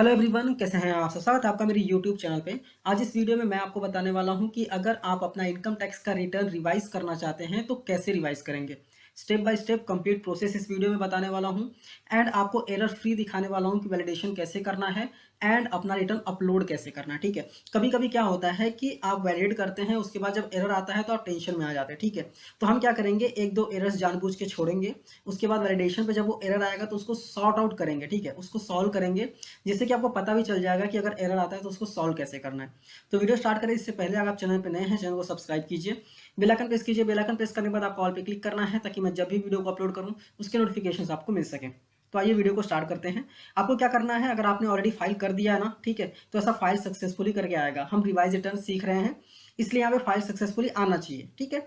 Hello everyone, कैसे हैं आप सब। स्वागत है आपका मेरे यूट्यूब चैनल पे। आज इस वीडियो में मैं आपको बताने वाला हूं कि अगर आप अपना इनकम टैक्स का रिटर्न रिवाइज करना चाहते हैं तो कैसे रिवाइज करेंगे। Step by step complete process इस वीडियो में बताने वाला हूं एंड आपको एरर फ्री दिखाने वाला हूं कि वैलिडेशन कैसे करना है एंड अपना रिटर्न अपलोड कैसे करना है। ठीक है, कभी कभी क्या होता है कि आप वैलिडेट करते हैं, उसके बाद जब एरर आता है तो आप टेंशन में आ जाते हैं। ठीक है, तो हम क्या करेंगे, एक दो एरर्स जानबूझ के छोड़ेंगे। उसके बाद वैलिडेशन पे जब वो एरर आएगा तो उसको सॉर्ट आउट करेंगे। ठीक है, उसको सॉल्व करेंगे, जिससे कि आपको पता भी चल जाएगा कि अगर एरर आता है तो उसको सॉल्व कैसे करना है। तो वीडियो स्टार्ट करें इससे पहले अगर आप चैनल पे नए हैं, चैनल को सब्सक्राइब कीजिए, बेल आइकन प्रेस कीजिए। बेल आइकन प्रेस करने के बाद आपको ऑल पे क्लिक करना है ताकि मैं जब भी वीडियो को अपलोड करूँ उसके नोटिफिकेशन आपको मिल सके। तो आइए वीडियो को स्टार्ट करते हैं। आपको क्या करना है, अगर आपने ऑलरेडी फाइल कर दिया है ना, ठीक है, तो ऐसा फाइल सक्सेसफुली करके आएगा। हम रिवाइज रिटर्न सीख रहे हैं, इसलिए यहाँ पे फाइल सक्सेसफुली आना चाहिए। ठीक है,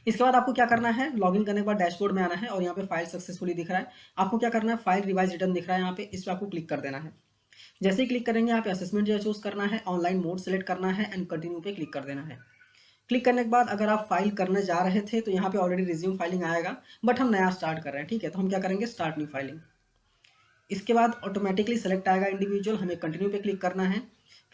इसके बाद आपको क्या करना है, लॉगिन करने के बाद डैशबोर्ड में आना है और यहाँ पे फाइल सक्सेसफुली दिख रहा है। आपको क्या करना है, फाइल रिवाइज रिटर्न दिख रहा है यहाँ पे, इस पर आपको क्लिक कर देना है। जैसे ही क्लिक करेंगे यहाँ पे असेसमेंट जो चूज करना है, ऑनलाइन मोड सेलेक्ट करना है एंड कंटिन्यू पे क्लिक कर देना है। क्लिक करने के बाद अगर आप फाइल करने जा रहे थे तो यहाँ पे ऑलरेडी रिज्यूम फाइलिंग आएगा, बट हम नया स्टार्ट कर रहे हैं। ठीक है, तो हम क्या करेंगे, स्टार्ट न्यू फाइलिंग। इसके बाद ऑटोमेटिकली सेलेक्ट आएगा इंडिविजुअल, हमें कंटिन्यू पे क्लिक करना है।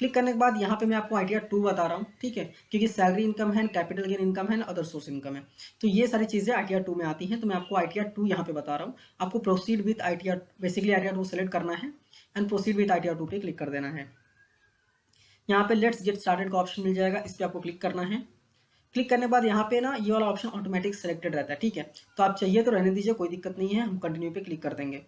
क्लिक करने के बाद यहाँ पे मैं आपको आइडिया 2 बता रहा हूँ। ठीक है, क्योंकि सैलरी इनकम है, कैपिटल गेन इनकम है, अदर सोर्स इनकम है, तो ये सारी चीज़ें आइडिया 2 में आती हैं। तो मैं आपको आइडिया 2 यहाँ पे बता रहा हूँ। आपको proceed with idea, basically idea 2 select करना है एंड प्रोसीड विद आइडिया 2 पे क्लिक कर देना है। यहाँ पे लेट्स गेट स्टार्टेड का ऑप्शन मिल जाएगा, इस पर आपको क्लिक करना है। क्लिक करने के बाद यहाँ पे ना ये वाला ऑप्शन ऑटोमेटिक सेलेक्टेड रहता है। ठीक है, तो आप चाहिए तो रहने दीजिए, कोई दिक्कत नहीं है, हम कंटिन्यू पे क्लिक कर देंगे।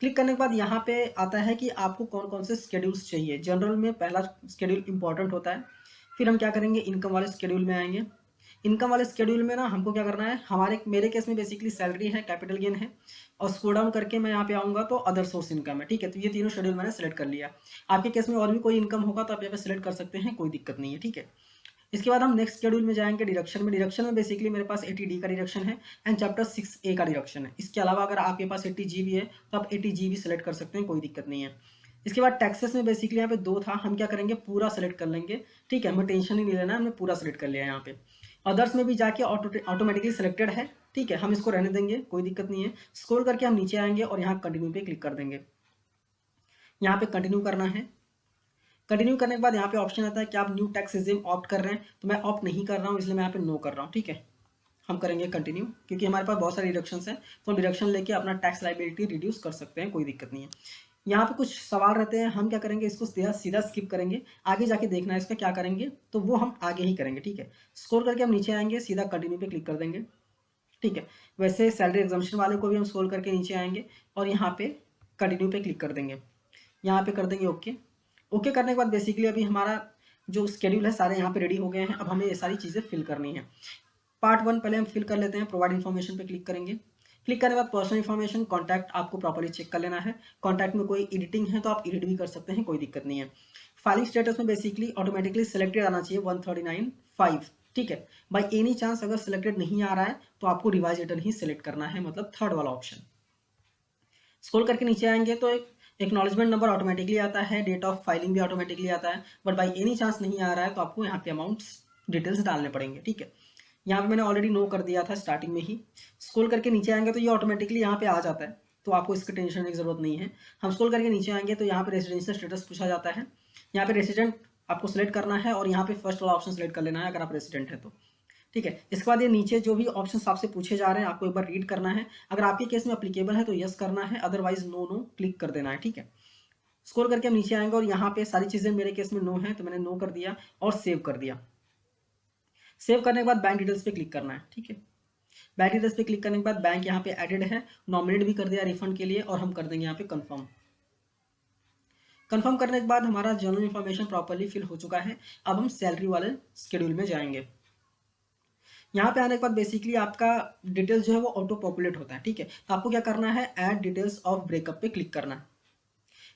क्लिक करने के बाद यहाँ पे आता है कि आपको कौन कौन से स्केड्यूल्स चाहिए। जनरल में पहला स्केड्यूल इंपॉर्टेंट होता है, फिर हम क्या करेंगे, इनकम वाले स्केड्यूल में आएंगे। इनकम वाले स्केड्यूल में ना हमको क्या करना है, हमारे मेरे केस में बेसिकली सैलरी है, कैपिटल गेन है, और स्क्रॉल डाउन करके मैं यहाँ पे आऊँगा तो अदर सोर्स इनकम है। ठीक है, तो ये तीनों शेड्यूल मैंने सेलेक्ट कर लिया। आपके केस में और भी कोई इनकम होगा तो आप यहाँ पे सेलेक्ट कर सकते हैं, कोई दिक्कत नहीं है। ठीक है, इसके बाद हम नेक्स्ट शेड्यूल में जाएंगे, डिडक्शन में। डिडक्शन में बेसिकली मेरे पास 80D का डिडक्शन है एंड चैप्टर 6A का डिडक्शन है। इसके अलावा अगर आपके पास 80GB है तो आप 80GB सेलेक्ट कर सकते हैं, कोई दिक्कत नहीं है। इसके बाद टैक्सेस में बेसिकली यहाँ पे 2 था, हम क्या करेंगे, पूरा सेलेक्ट कर लेंगे। ठीक है, हमें टेंशन ही नहीं लेना, हमने पूरा सेलेक्ट कर लिया है यहाँ पे। अदर्स में भी जाके ऑटोमेटिकली सेलेक्टेड है। ठीक है, हम इसको रहने देंगे, कोई दिक्कत नहीं है। स्क्रॉल करके हम नीचे आएंगे और यहाँ कंटिन्यू पे क्लिक कर देंगे। यहाँ पे कंटिन्यू करना है। कंटिन्यू करने के बाद यहाँ पे ऑप्शन आता है कि आप न्यू टैक्स रिजिम ऑप्ट कर रहे हैं, तो मैं ऑप्ट नहीं कर रहा हूँ, इसलिए मैं यहाँ पे नो कर रहा हूँ। ठीक है, हम करेंगे कंटिन्यू, क्योंकि हमारे पास बहुत सारे डिडक्शन हैं, तो हम डिडक्शन लेके अपना टैक्स लाइबिलिटी रिड्यूस कर सकते हैं, कोई दिक्कत नहीं है। यहाँ पे कुछ सवाल रहते हैं, हम क्या करेंगे, इसको सीधा सीधा स्किप करेंगे। आगे जाके देखना है इसका क्या करेंगे, तो वो हम आगे ही करेंगे। ठीक है, स्क्रॉल करके हम नीचे आएंगे, सीधा कंटिन्यू पे क्लिक कर देंगे। ठीक है, वैसे सैलरी एग्जाम्पशन वाले को भी हम स्क्रॉल करके नीचे आएंगे और यहाँ पे कंटिन्यू पे क्लिक कर देंगे। यहाँ पे कर देंगे ओके। ओके करने के बाद बेसिकली अभी हमारा जो स्केड्यूल है सारे यहाँ पे रेडी हो गए हैं। अब हमें ये सारी चीज़ें फिल करनी है। पार्ट 1 पहले हम फिल कर लेते हैं। प्रोवाइड इन्फॉर्मेशन पे क्लिक करेंगे। क्लिक करने के बाद पर्सनल इन्फॉर्मेशन, कॉन्टैक्ट आपको प्रॉपर्ली चेक कर लेना है। कॉन्टैक्ट में कोई एडिटिंग है तो आप एडिट भी कर सकते हैं, कोई दिक्कत नहीं है। फाइलिंग स्टेटस में बेसिकली ऑटोमेटिकली सिलेक्टेड आना चाहिए 139.5। ठीक है, बाई एनी चांस अगर सिलेक्टेड नहीं आ रहा है तो आपको रिवाइज रिटर्न ही सिलेक्ट करना है, मतलब थर्ड वाला ऑप्शन। स्क्रॉल करके नीचे आएंगे तो एक एक्नॉलेजमेंट नंबर ऑटोमेटिकली आता है, डेट ऑफ फाइलिंग भी ऑटोमेटिकली आता है, बट बाई एनी चांस नहीं आ रहा है तो आपको यहाँ पे अमाउंट्स डिटेल्स डालने पड़ेंगे। ठीक है, यहाँ पे मैंने ऑलरेडी नो कर दिया था स्टार्टिंग में ही। स्क्रॉल करके नीचे आएंगे तो ये ऑटोमेटिकली यहाँ पे आ जाता है, तो आपको इसकी टेंशन की जरूरत नहीं है। हम स्क्रॉल करके नीचे आएंगे तो यहाँ पे रेसिडेंशियल स्टेटस पूछा जाता है। यहाँ पे रेसिडेंट आपको सेलेक्ट करना है और यहाँ पे फर्स्ट वाला ऑप्शन सेलेक्ट कर लेना है अगर आप रेसिडेंट है तो। ठीक है, इसके बाद ये नीचे जो भी ऑप्शन आपसे पूछे जा रहे हैं आपको एक बार रीड करना है। अगर आपके केस में अप्लीकेबल है तो यस करना है, अदरवाइज नो नो क्लिक कर देना है। ठीक है, स्क्रॉल करके हम नीचे आएंगे और यहाँ पे सारी चीज़ें मेरे केस में नो है तो मैंने नो कर दिया और सेव कर दिया। सेव करने के बाद बैंक डिटेल्स पे क्लिक करना है। ठीक है, बैंक डिटेल्स पे क्लिक करने के बाद बैंक यहाँ पे एडेड है, नॉमिनेट भी कर दिया रिफंड के लिए, और हम कर देंगे यहाँ पे कंफर्म। कंफर्म करने के बाद हमारा जनरल इन्फॉर्मेशन प्रॉपर्ली फिल हो चुका है। अब हम सैलरी वाले शेड्यूल में जाएंगे। यहाँ पे आने के बाद बेसिकली आपका डिटेल्स जो है वो ऑटो पॉपुलेट होता है। ठीक है, तो आपको क्या करना है, ऐड डिटेल्स ऑफ ब्रेकअप पे क्लिक करना है।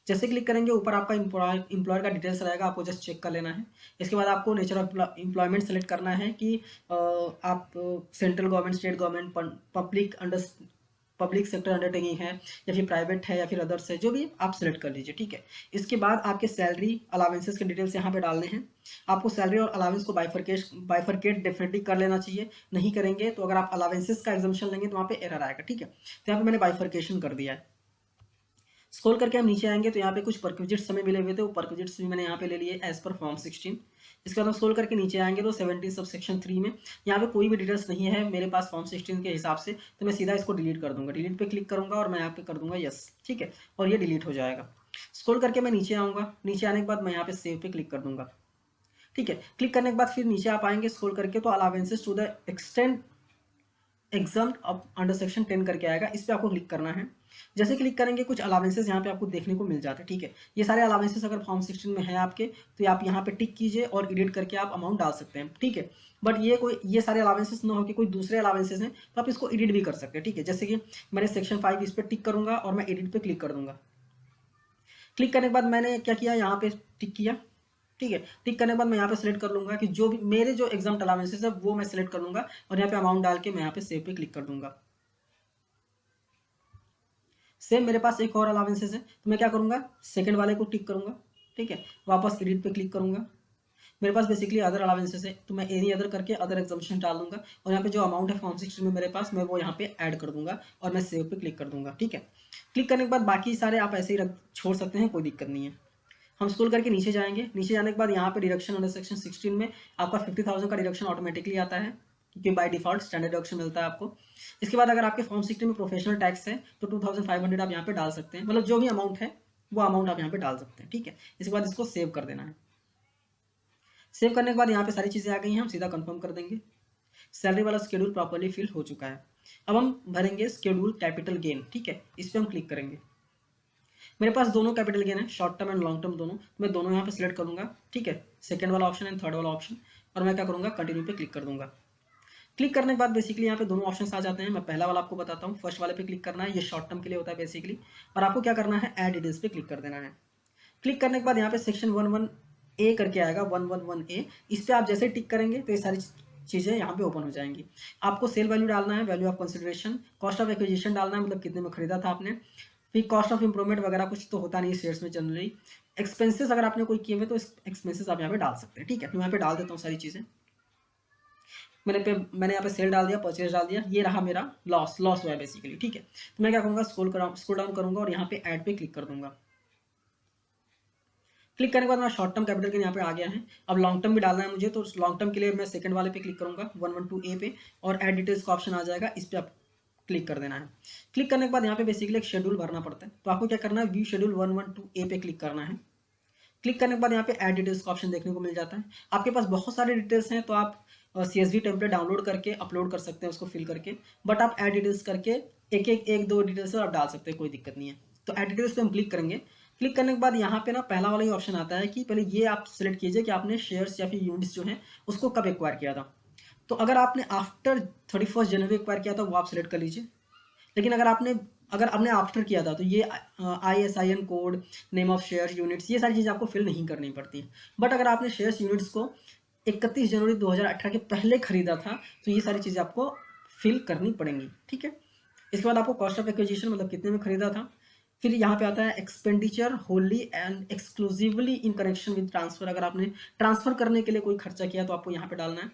जैसे क्लिक करेंगे ऊपर आपका इंप्लॉयर का डिटेल्स रहेगा, आपको जस्ट चेक कर लेना है। इसके बाद आपको नेचर ऑफ एम्प्लॉयमेंट सेलेक्ट करना है कि आप central government, state government, public sector undertaking है या फिर प्राइवेट है या फिर अदर्स है, जो भी आप सेलेक्ट कर लीजिए। ठीक है, इसके बाद आपके सैलरी अलावेंसेस के डिटेल्स यहाँ पे डालने हैं। आपको सैलरी और अलावेंस को बाइफरकेट डेफिनेटली कर लेना चाहिए, नहीं करेंगे तो अगर आप अलावेंसेस का एग्जाम्पशन लेंगे तो वहाँ पे एरर आएगा। ठीक है, तो यहाँ पे मैंने बाइफरकेशन कर दिया है। स्क्रॉल करके हम नीचे आएंगे तो यहाँ पे कुछ परक्विजिट्स हमें मिले हुए थे, वो परक्विजिट्स भी मैंने यहाँ पे ले लिए एज पर फॉर्म 16। इसके बाद हम स्क्रॉल करके नीचे आएंगे तो 17 सब सेक्शन 3 में यहाँ पे कोई भी डिटेल्स नहीं है मेरे पास फॉर्म 16 के हिसाब से, तो मैं सीधा इसको डिलीट कर दूंगा। डिलीट पे क्लिक करूंगा और मैं यहाँ पे कर दूंगा यस, ठीक है, और ये डिलीट हो जाएगा। स्क्रॉल करके मैं नीचे आऊँगा, नीचे आने के बाद मैं यहाँ पे सेव पे क्लिक कर दूंगा, ठीक है। क्लिक करने के बाद फिर नीचे आप आएंगे स्क्रॉल करके तो allowances to the extent exempt अब अंडर सेक्शन 10 करके आएगा, इस पर आपको क्लिक करना है। जैसे क्लिक करेंगे कुछ अलावेंसेस यहाँ पे आपको देखने को मिल जाते हैं, ठीक है। ये सारे अलावेंसेस अगर फॉर्म 16 में है आपके तो आप यहाँ पे टिक कीजिए और एडिट करके आप अमाउंट डाल सकते हैं, ठीक है। बट ये सारे अलावेंसेस ना हो कि कोई दूसरे अलावेंसेस हैं तो आप इसको एडिट भी कर सकते हैं, ठीक है। जैसे कि मैंने सेक्शन 5 इस पर टिक करूंगा और मैं एडिट पे क्लिक कर दूंगा। क्लिक करने के बाद मैंने क्या किया, यहाँ पे टिक किया, ठीक है। टिक करने के बाद मैं यहाँ पे सिलेक्ट कर लूंगा कि जो भी मेरे जो एग्जाम अलावेंसेस है वो मैं सिलेक्ट कर लूंगा और यहाँ पे अमाउंट डाल के मैं यहाँ पे सेव पे क्लिक कर दूंगा। सेम मेरे पास एक और अलावेंसेस है तो मैं क्या करूंगा, सेकंड वाले को टिक करूंगा, ठीक है। वापस एडिट पे क्लिक करूंगा। मेरे पास बेसिकली अदर अलावेंसेस है तो मैं एनी अदर करके अदर एग्जाम्पशन डाल दूंगा और यहाँ पे जो अमाउंट है फॉर्म 16 में मेरे पास मैं वो यहाँ पे ऐड कर दूंगा और मैं सेव पे क्लिक कर दूंगा, ठीक है। क्लिक करने के बाद बाकी सारे आप ऐसे ही छोड़ सकते हैं, कोई दिक्कत नहीं है। हम स्क्रॉल करके नीचे जाएंगे, नीचे जाने के बाद यहाँ पे डिडक्शन अंडर सेक्शन 16 में आपका 50,000 का डिडक्शन ऑटोमेटिकली आता है क्योंकि बाय डिफॉल्ट स्टैंडर्ड डिडक्शन मिलता है आपको। इसके बाद अगर आपके फॉर्म 16 में प्रोफेशनल टैक्स है तो 2,500 आप यहाँ पे डाल सकते हैं, मतलब जो भी अमाउंट है वो अमाउंट आप यहाँ पे डाल सकते हैं, ठीक है। इसके बाद इसको सेव कर देना है। सेव करने के बाद यहाँ पे सारी चीज़ें आ गई हैं, हम सीधा कंफर्म कर देंगे। सैलरी वाला शेड्यूल प्रॉपर्ली फिल हो चुका है। अब हम भरेंगे शेड्यूल कैपिटल गेन, ठीक है, इस पर हम क्लिक करेंगे। मेरे पास दोनों कैपिटल गेन है, short term and long term दोनों, मैं दोनों यहाँ पे सिलेक्ट करूंगा, ठीक है। सेकंड वाला ऑप्शन एंड थर्ड वाला ऑप्शन, और मैं क्या करूंगा, कंटिन्यू पे क्लिक कर दूंगा। क्लिक करने के बाद बेसिकली यहाँ पे दोनों ऑप्शंस आ जाते हैं। मैं पहला वाला आपको बताता हूँ, फर्स्ट वाले पे क्लिक करना है, ये शॉर्ट टर्म के लिए होता है बेसिकली, और आपको क्या करना है, ऐड डिटेल्स पे क्लिक कर देना है। क्लिक करने के बाद यहाँ पे सेक्शन 11A करके आएगा, 111A, इस पर आप जैसे टिक करेंगे तो ये सारी चीज़ें यहाँ पे ओपन हो जाएंगी। आपको सेल वैल्यू डालना है, value of consideration, cost of acquisition डालना है, मतलब कितने में खरीदा था आपने, फिर कॉस्ट ऑफ इंप्रूवमेंट वगैरह कुछ तो होता नहीं है शेयर्स में जनरली। एक्सपेंसेस अगर आपने कोई किए हुए तो एक्सपेंसेस आप यहाँ पे डाल सकते हैं, ठीक है। तो यहाँ पे डाल देता हूँ सारी चीज़ें। मैंने यहाँ पे सेल डाल दिया, परचेज डाल दिया, ये रहा मेरा लॉस हुआ है बेसिकली, ठीक है। तो मैं क्या करूँगा, स्क्रॉल डाउन करूँगा और यहाँ पे ऐड पे क्लिक कर दूंगा। क्लिक करने के बाद मेरा शॉर्ट टर्म कैपिटल गेन यहाँ पे आ गया है। अब लॉन्ग टर्म भी डालना है मुझे, तो लॉन्ग टर्म के लिए मैं सेकंड वाले पे क्लिक करूंगा, 112A पे, और ऐड डिटेल्स का ऑप्शन आ जाएगा, इस पर आप क्लिक कर देना है। क्लिक करने के बाद यहाँ पे बेसिकली एक शेड्यूल भरना पड़ता है, तो आपको क्या करना है, व्यू शेड्यूल 112A पे क्लिक करना है। क्लिक करने के बाद यहाँ पे ऐड डिटेल्स का ऑप्शन देखने को मिल जाता है। आपके पास बहुत सारे डिटेल्स हैं तो आप CSV टेम्पलेट डाउनलोड करके अपलोड कर सकते हैं उसको फिल करके, बट आप ऐड डिटेल्स करके एक दो डिटेल्स आप डाल सकते हैं, कोई दिक्कत नहीं है। तो ऐड डिटेल्स पे हम क्लिक करेंगे। क्लिक करने के बाद यहाँ पे ना पहला वाला ही ऑप्शन आता है कि पहले ये आप सिलेक्ट कीजिए कि आपने शेयर्स या फिर यूनिट्स जो हैं उसको कब एक्वायर किया था। तो अगर आपने आफ्टर 31 जनवरी एक्वायर किया था वो आप सिलेक्ट कर लीजिए, लेकिन अगर आपने आफ्टर किया था तो ये ISIN code, name of share, units, ये सारी चीज़ें आपको फिल नहीं करनी पड़ती है। बट अगर आपने शेयर्स यूनिट्स को 31 जनवरी 2018 के पहले खरीदा था तो ये सारी चीज़ें आपको फिल करनी पड़ेंगी, ठीक है। इसके बाद आपको कॉस्ट ऑफ एक्विजिशन, मतलब कितने में खरीदा था। फिर यहाँ पे आता है expenditure Holi and exclusively in connection with transfer, अगर आपने ट्रांसफर करने के लिए कोई खर्चा किया तो आपको यहाँ पे डालना है,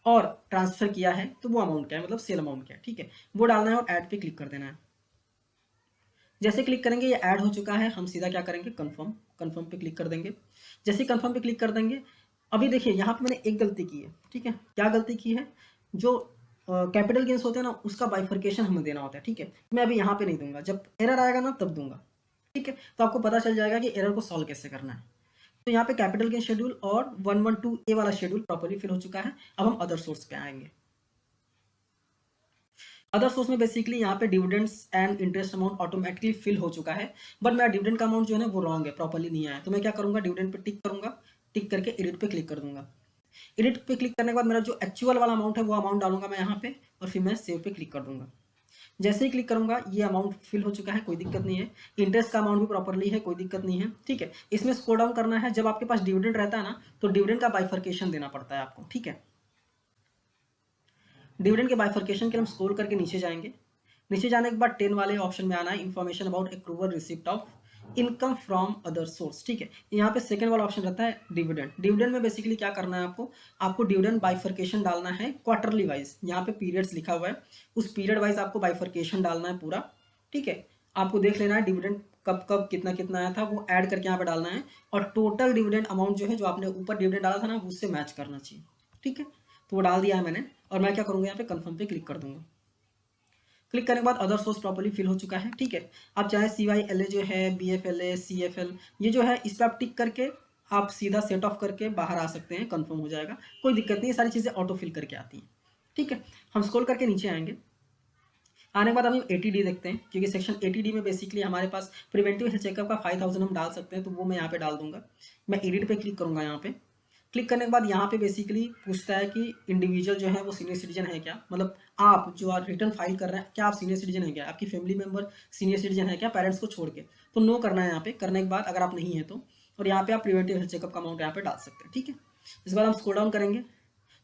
और ट्रांसफर किया है तो वो अमाउंट क्या है, मतलब सेल अमाउंट क्या है, ठीक है, वो डालना है और ऐड पे क्लिक कर देना है। जैसे क्लिक करेंगे ये ऐड हो चुका है, हम सीधा क्या करेंगे, कंफर्म पे क्लिक कर देंगे। जैसे कंफर्म पे क्लिक कर देंगे, अभी देखिए यहाँ पे मैंने एक गलती की है, ठीक है। क्या गलती की है, जो कैपिटल गेन्स होते हैं ना उसका बाइफर्केशन हमें देना होता है, ठीक है। मैं अभी यहाँ पे नहीं दूंगा, जब एरर आएगा ना तब दूंगा, ठीक है। तो आपको पता चल जाएगा कि एरर को सॉल्व कैसे करना है। तो यहाँ पे कैपिटल गेन शेड्यूल और 112A वाला शेड्यूल प्रॉपर्ली फिल हो चुका है। अब हम अदर सोर्स पे आएंगे। अदर सोर्स में बेसिकली यहाँ पे dividends and interest amount automatically fill हो चुका है, बट मेरा डिविडेंड का अमाउंट जो है वो रॉन्ग है, प्रॉपर्ली नहीं आया। तो मैं क्या करूंगा, डिविडेंड पे टिक करूंगा, टिक करके एडिट पे क्लिक कर दूंगा। एडिट पे क्लिक करने के बाद मेरा जो एक्चुअल वाला अमाउंट है वो अमाउंट डालूंगा मैं यहाँ पे, और फिर मैं सेव पे क्लिक कर दूंगा। जैसे ही क्लिक करूंगा ये अमाउंट फिल हो चुका है, कोई दिक्कत नहीं है। इंटरेस्ट का अमाउंट भी प्रॉपर्ली है, कोई दिक्कत नहीं है, ठीक है। इसमें स्क्रॉल डाउन करना है, जब आपके पास डिविडेंड रहता है ना तो डिविडेंड का बाइफर्केशन देना पड़ता है आपको, ठीक है। डिविडेंड के बाइफर्केशन के लिए हम स्क्रॉल करके नीचे जाएंगे। नीचे जाने के बाद 10 वाले ऑप्शन में आना है, information about accrual receipt of income from other source, ठीक है। यहाँ पे सेकंड वाला ऑप्शन रहता है डिविडेंड में बेसिकली क्या करना है आपको डिविडेंड बाइफर्केशन डालना है क्वार्टरली वाइज, यहाँ पे पीरियड्स लिखा हुआ है, उस पीरियड वाइज आपको बाइफर्केशन डालना है पूरा, ठीक है। आपको देख लेना है डिविडेंड कब कब कितना कितना आया था वो ऐड करके यहाँ पे डालना है, और टोटल डिविडेंड अमाउंट जो है जो आपने ऊपर डिविडेंड डाला था ना उससे मैच करना चाहिए। ठीक है, तो वो डाल दिया है मैंने, और मैं क्या करूँगा यहाँ पे कन्फर्म पे क्लिक कर दूंगा। क्लिक करने के बाद अदर सोर्स प्रॉपर्ली फिल हो चुका है। ठीक है, आप चाहे CYLA जो है, BFLA, CFL ये जो है इस पर आप टिक करके आप सीधा सेट ऑफ करके बाहर आ सकते हैं, कंफर्म हो जाएगा, कोई दिक्कत नहीं, ये सारी चीज़ें ऑटो फिल करके आती हैं। ठीक है, हम स्क्रॉल करके नीचे आएंगे। आने के बाद हम 80D देखते हैं, क्योंकि सेक्शन 80D में बेसिकली हमारे पास प्रिवेंटिव हेल्थ चेकअप का 5000 हम डाल सकते हैं, तो वो मैं यहाँ पे डाल दूंगा। मैं एडिट पे क्लिक करूँगा। यहाँ पे क्लिक करने के बाद यहाँ पे बेसिकली पूछता है कि इंडिविजुअल जो है वो सीनियर सिटीजन है क्या, मतलब आप जो रिटर्न फाइल कर रहे हैं क्या आप सीनियर सिटीजन है क्या, आपकी फैमिली मेंबर सीनियर सिटीजन है क्या पेरेंट्स को छोड़ के, तो नो करना है यहाँ पे। करने के बाद अगर आप नहीं है तो, और यहाँ पे आप प्रिवेंटिव हेल्थ चेकअप का अमाउंट यहाँ पे डाल सकते हैं। ठीक है, इसके बाद हम स्क्रॉल डाउन करेंगे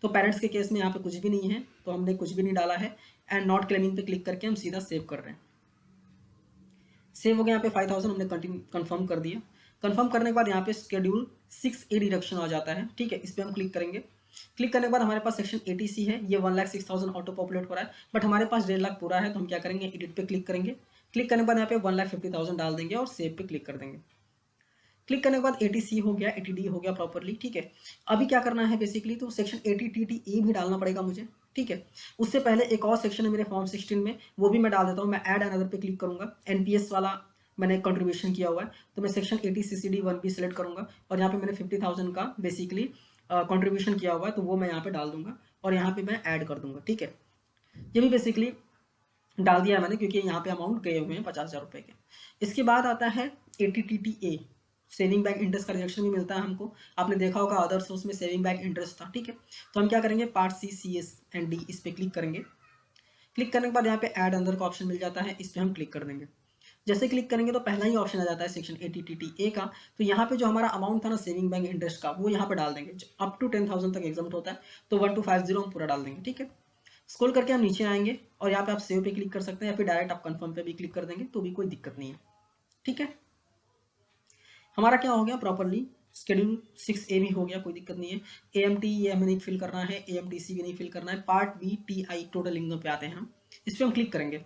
तो पेरेंट्स के केस में यहाँ पे कुछ भी नहीं है, तो हमने कुछ भी नहीं डाला है, एंड नॉट क्लेमिंग पे क्लिक करके हम सीधा सेव कर रहे हैं। सेव हो गया, यहाँ पे 5000 हमने कंफर्म कर दिया। कंफर्म करने के बाद यहाँ पे शेड्यूल 6A डिडक्शन आ जाता है। ठीक है, इस पर हम क्लिक करेंगे। क्लिक करने के बाद हमारे पास सेक्शन 80C है, ये 1,06,000 ऑटो पॉपुलेट हो रहा है, बट हमारे पास 1.5 लाख पूरा है, तो हम क्या करेंगे एडिट पे क्लिक करेंगे। क्लिक करने के बाद यहाँ पे 1,50,000 डाल देंगे और सेव पे क्लिक कर देंगे। क्लिक करने के बाद 80C हो गया, 80D हो गया प्रॉपरली। ठीक है, अभी क्या करना है बेसिकली, तो सेक्शन 80TTE भी डालना पड़ेगा मुझे। ठीक है, उससे पहले एक और सेक्शन है मेरे फॉर्म 16 में, वो भी मैं डाल देता हूँ। मैं ऐड अनदर पे क्लिक करूंगा, NPS वाला मैंने कंट्रीब्यूशन किया हुआ है, तो मैं सेक्शन 80CCD 1B सेलेक्ट करूंगा, और यहाँ पे मैंने 50,000 का बेसिकली कंट्रीब्यूशन किया हुआ है, तो वो मैं यहाँ पे डाल दूंगा और यहाँ पे मैं ऐड कर दूंगा। ठीक है, ये भी बेसिकली डाल दिया है मैंने, क्योंकि यहाँ पे अमाउंट गए हुए हैं 50,000 रुपये के। इसके बाद आता है 80TTA, सेविंग बैंक इंटरेस्ट का रिडक्शन भी मिलता है हमको। आपने देखा होगा अदर सोर्स में सेविंग बैंक इंटरेस्ट था। ठीक है, तो हम क्या करेंगे part C, CS and D इस पर क्लिक करेंगे। क्लिक करने के बाद यहाँ पे ऐड अंदर का ऑप्शन मिल जाता है, इस पर हम क्लिक कर देंगे। जैसे क्लिक करेंगे तो पहला ही ऑप्शन आ जाता है सेक्शन 80TTA का, तो यहाँ पे जो हमारा अमाउंट था ना सेविंग बैंक इंटरेस्ट का, वो यहाँ पे डाल देंगे। अप टू 10,000 तक एग्जाम होता है, तो 1250 हम पूरा डाल देंगे। ठीक है, स्क्रॉल करके हम नीचे आएंगे और यहाँ पे आप सेव पे क्लिक कर सकते हैं, या फिर डायरेक्ट आप कंफर्म पे भी क्लिक कर देंगे तो भी कोई दिक्कत नहीं है। ठीक है, हमारा क्या हो गया प्रॉपरली शेड्यूल 6A भी हो गया, कोई दिक्कत नहीं है। AMT ये हमें नहीं फिल करना है, AMTC भी नहीं फिल करना है। Part B TI total income पे आते हैं हम, इस पर हम क्लिक करेंगे।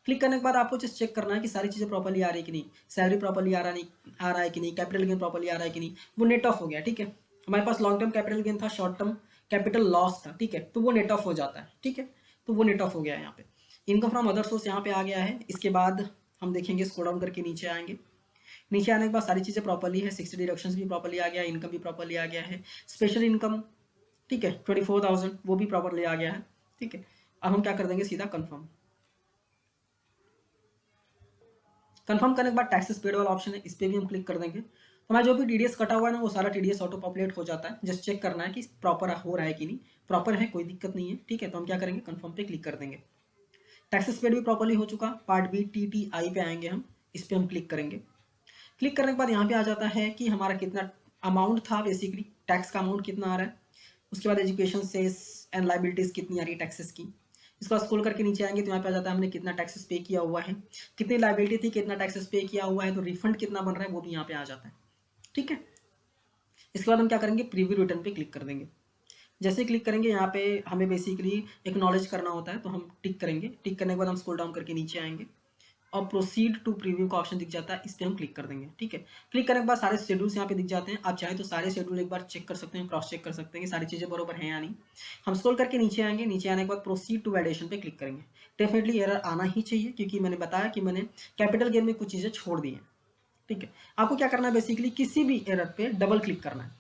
क्लिक करने के बाद आपको जस्ट चेक करना है कि सारी चीज़ें प्रॉपरली आ रही है कि नहीं, सैलरी प्रॉपरली आ रहा है कि नहीं, कैपिटल गेन प्रॉपरली आ रहा है कि नहीं। वो नेट ऑफ हो गया। ठीक है, हमारे पास लॉन्ग टर्म कैपिटल गेन था, शॉर्ट टर्म कैपिटल लॉस था। ठीक है, तो वो नेट ऑफ हो जाता है। ठीक है, तो वो नेट ऑफ हो गया है। यहाँ पे इनकम फ्रॉम अदर सोर्स यहाँ पे आ गया है। इसके बाद हम देखेंगे, स्क्रॉल डाउन करके नीचे आएंगे। नीचे आने के बाद सारी चीज़ें प्रॉपरली है, 60 डिडक्शंस भी प्रॉपरली आ गया, इनकम भी प्रॉपरली आ गया है, स्पेशल इनकम ठीक है 24,000 वो भी प्रॉपरली आ गया है। ठीक है, अब हम क्या कर देंगे सीधा कंफर्म। कंफर्म करने के बाद टैक्सेस पेड वाला ऑप्शन है, इस पर भी हम क्लिक कर देंगे। तो हमारा जो भी TDS कटा हुआ है ना वो सारा TDS ऑटो पॉपुलेट हो जाता है। जस्ट चेक करना है कि प्रॉपर हो रहा है कि नहीं, प्रॉपर है कोई दिक्कत नहीं है। ठीक है, तो हम क्या करेंगे कंफर्म पे क्लिक कर देंगे। टैक्सेस पेड भी प्रॉपरली हो चुका। पार्ट B TTI पे आएंगे हम, इस पर हम क्लिक करेंगे। क्लिक करने के बाद यहाँ पे आ जाता है कि हमारा कितना अमाउंट था, बेसिकली टैक्स का अमाउंट कितना आ रहा है। उसके बाद एजुकेशन सेस एंड लाइबिलिटीज़ कितनी आ रही है टैक्सेस की। इसको स्क्रॉल करके नीचे आएंगे तो यहाँ पे आ जाता है हमने कितना टैक्सेस पे किया हुआ है, कितनी लाइबिलिटी थी, कितना टैक्सेस पे किया हुआ है, तो रिफंड कितना बन रहा है वो भी यहाँ पे आ जाता है। ठीक है, इसके बाद हम क्या करेंगे प्रीव्यू रिटर्न पे क्लिक कर देंगे। जैसे क्लिक करेंगे यहाँ पे हमें बेसिकली एक्नॉलेज करना होता है, तो हम टिक करेंगे। टिक करने के बाद हम स्क्रॉल डाउन करके नीचे आएंगे और प्रोसीड टू प्रीव्यू का ऑप्शन दिख जाता है, इस पर हम क्लिक कर देंगे। ठीक है, क्लिक करने के बाद सारे शेड्यूल्स यहाँ पे दिख जाते हैं। आप चाहे तो सारे शेड्यूल एक बार चेक कर सकते हैं, क्रॉस चेक कर सकते हैं कि सारी चीज़ें बरोबर हैं या नहीं। हम स्क्रॉल करके नीचे आएंगे, नीचे आने के बाद प्रोसीड टू वैलिडेशन पे क्लिक करेंगे। डेफिनेटली एरर आना ही चाहिए, क्योंकि मैंने बताया कि मैंने कैपिटल गेन में कुछ चीज़ें छोड़ दी हैं। ठीक है, आपको क्या करना है बेसिकली किसी भी एरर पे डबल क्लिक करना है।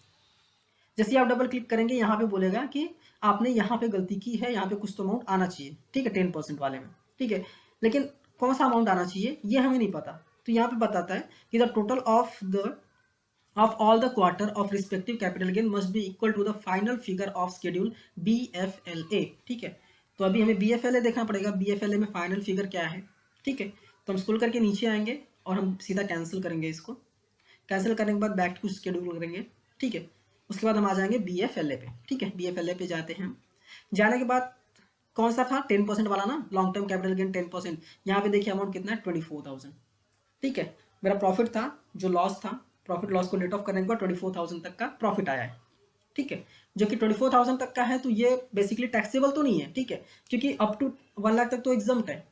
जैसे आप डबल क्लिक करेंगे यहाँ पे बोलेगा कि आपने यहाँ पे गलती की है, यहाँ पे कुछ तो अमाउंट आना चाहिए। ठीक है, 10% वाले में। ठीक है, लेकिन कौन सा अमाउंट आना चाहिए ये हमें नहीं पता, तो यहाँ पे बताता है कि the total of all the quarter of respective capital gain must be equal to the final figure of schedule BFLA। ठीक है, तो अभी हमें BFLA देखना पड़ेगा, BFLA में फाइनल फिगर क्या है। ठीक है, तो हम स्क्रॉल करके नीचे आएंगे और हम सीधा कैंसिल करेंगे। इसको कैंसिल करने के बाद बैक टू शेड्यूल करेंगे। ठीक है, उसके बाद हम आ जाएंगे BFLA पे। ठीक है, BFLA पे जाते हैं। जाने के बाद कौन सा था 10% वाला ना, लॉन्ग टर्म कैपिटल गेन 10%। यहाँ पे देखिए अमाउंट कितना है 24,000। ठीक है, मेरा प्रॉफिट था, जो लॉस था, प्रॉफिट लॉस को नेट ऑफ करने के बाद 24,000 तक का प्रॉफिट आया है। ठीक है, जो कि 24,000 तक का है, तो ये बेसिकली टैक्सेबल तो नहीं है। ठीक है, क्योंकि अप टू 1 लाख तक तो एग्जम्प्ट है,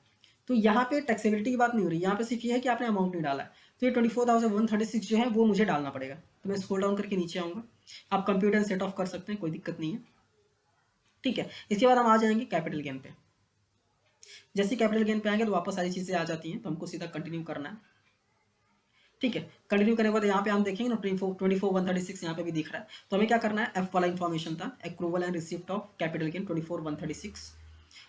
तो यहाँ पे टैक्सेबिलिटी की बात नहीं हो रही, यहाँ पे सिर्फ ये है कि आपने अमाउंट नहीं डाला है। तो ये 24,136 जो है वो मुझे डालना पड़ेगा। तो मैं स्क्रॉल डाउन करके नीचे आऊँगा। आप कंप्यूटर सेट ऑफ कर सकते हैं, कोई दिक्कत नहीं है। ठीक है, इसके बाद हम आ जाएंगे कैपिटल गेन पे। जैसे कैपिटल गेन पे आएंगे तो वापस सारी चीज़ें आ जाती हैं, तो हमको सीधा कंटिन्यू करना है। ठीक है, कंटिन्यू करने के बाद यहाँ पे हम देखेंगे ना 24,136 यहाँ पे भी दिख रहा है। तो हमें क्या करना है, एफ वाला इन्फॉर्मेशन था, approval and receipt of capital gain 24,136।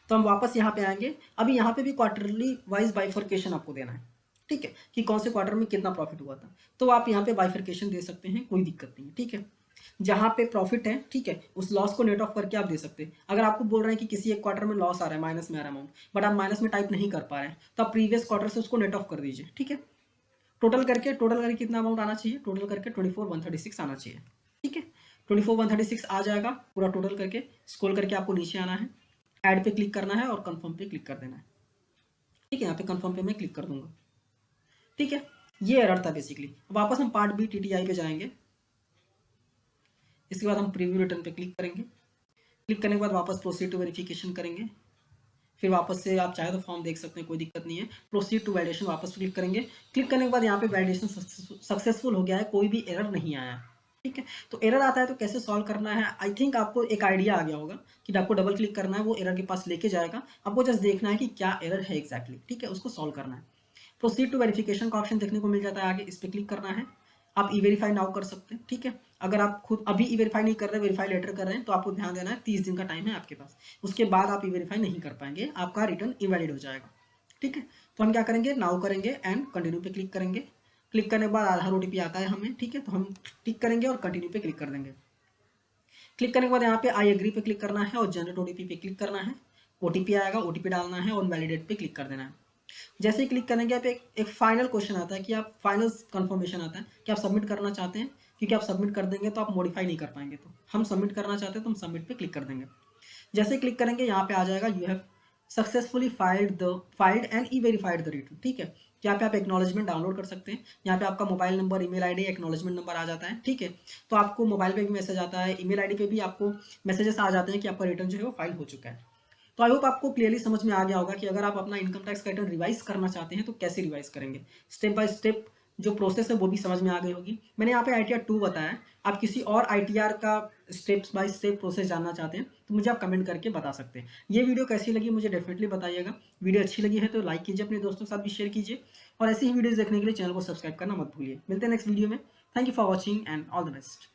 तो हम वापस यहाँ पे आएंगे। अभी यहाँ पे भी क्वार्टरली वाइज बाइफर्केशन आपको देना है। ठीक है, कि कौन से क्वार्टर में कितना प्रॉफिट हुआ था, तो आप यहाँ पे बाइफर्केशन दे सकते हैं, कोई दिक्कत नहीं है। ठीक है, जहाँ पे प्रॉफिट है, ठीक है, उस लॉस को नेट ऑफ करके आप दे सकते हैं। अगर आपको बोल रहे हैं कि किसी एक क्वार्टर में लॉस आ रहा है, माइनस में आ रहा है अमाउंट, बट आप माइनस में टाइप नहीं कर पा रहे हैं, तो आप प्रीवियस क्वार्टर से उसको नेट ऑफ कर दीजिए। ठीक है, टोटल करके कितना अमाउंट आना चाहिए, टोटल करके 24,136 आना चाहिए। ठीक है, 24,136 आ जाएगा पूरा टोटल करके। स्क्रॉल करके आपको नीचे आना है, ऐड पे क्लिक करना है और कंफर्म पे क्लिक कर देना है। ठीक है, यहाँ पे कंफर्म पे मैं क्लिक कर दूंगा। ठीक है, ये एरर था बेसिकली। अब वापस हम पार्ट बी टीटीआई पे जाएंगे। इसके बाद हम प्रीव्यू रिटर्न पे क्लिक करेंगे। क्लिक करने के बाद वापस प्रोसीड टू वेरिफिकेशन करेंगे। फिर वापस से आप चाहे तो फॉर्म देख सकते हैं, कोई दिक्कत नहीं है। प्रोसीड टू वैलिडेशन वापस क्लिक करेंगे। क्लिक करने के बाद यहाँ पे वैलिडेशन सक्सेसफुल हो गया है, कोई भी एरर नहीं आया है। ठीक है, तो एरर आता है तो कैसे सॉल्व करना है, आई थिंक आपको एक आइडिया आ गया होगा कि आपको डबल क्लिक करना है, वो एरर के पास लेके जाएगा। आपको जस्ट देखना है कि क्या एरर है एग्जैक्टली। ठीक है, उसको सॉल्व करना है। प्रोसीड टू वेरिफिकेशन का ऑप्शन देखने को मिल जाता है आगे, इस पर क्लिक करना है। आप ई वेरीफाई नाउ कर सकते हैं। ठीक है, अगर आप खुद अभी ई वेरीफाई नहीं कर रहे, वेरीफाई लेटर कर रहे हैं, तो आपको ध्यान देना है 30 दिन का टाइम है आपके पास। उसके बाद आप ई वेरीफाई नहीं कर पाएंगे, आपका रिटर्न इनवैलिड हो जाएगा। ठीक है, तो हम क्या करेंगे, नाउ करेंगे एंड कंटिन्यू पे क्लिक करेंगे। क्लिक करने के बाद आधार ओटीपी आता है हमें। ठीक है, तो हम क्लिक करेंगे और कंटिन्यू पे क्लिक कर देंगे। क्लिक करने के बाद यहाँ पे आई एग्री पे क्लिक करना है और जनरेट ओटीपी पे क्लिक करना है। ओटीपी आएगा, ओटीपी डालना है और वैलिडेट पे क्लिक कर देना है। जैसे ही क्लिक करेंगे आप एक फाइनल क्वेश्चन आता है कि आप फाइनल कंफर्मेशन आता है कि आप सबमिट करना चाहते हैं, क्योंकि आप सबमिट कर देंगे तो आप मॉडिफाई नहीं कर पाएंगे। तो हम सबमिट करना चाहते हैं तो हम सबमिट पे क्लिक कर देंगे। जैसे क्लिक करेंगे यहाँ पे आ जाएगा you have successfully filed and e verified the return. ठीक है, यहाँ पे आप एक्नॉलेजमेंट डाउनलोड कर सकते हैं। यहाँ पे आपका mobile number, email ID, acknowledgement number आ जाता है। ठीक है, तो आपको मोबाइल पे भी मैसेज आता है, ईमेल आईडी पे भी आपको मैसेजेस आ जाते हैं कि आपका रिटर्न जो है वो फाइल हो चुका है। तो आई होप आपको क्लियरली समझ में आ गया होगा कि अगर आप अपना इनकम टैक्स का रिटर्न रिवाइज करना चाहते हैं तो कैसे रिवाइज करेंगे। स्टेप बाय स्टेप जो प्रोसेस है वो भी समझ में आ गई होगी। मैंने यहाँ पे ITR 2 बताया। आप किसी और ITR का स्टेप बाय स्टेप प्रोसेस जानना चाहते हैं तो मुझे आप कमेंट करके बता सकते हैं। ये वीडियो कैसी लगी मुझे डेफिनेटली बताइएगा। वीडियो अच्छी लगी है तो लाइक कीजिए, अपने दोस्तों के साथ भी शेयर कीजिए, और ऐसी ही वीडियोज़ देखने के लिए चैनल को सब्सक्राइब करना मत भूलिए। मिलते हैं नेक्स्ट वीडियो में। Thank you for watching and all the best.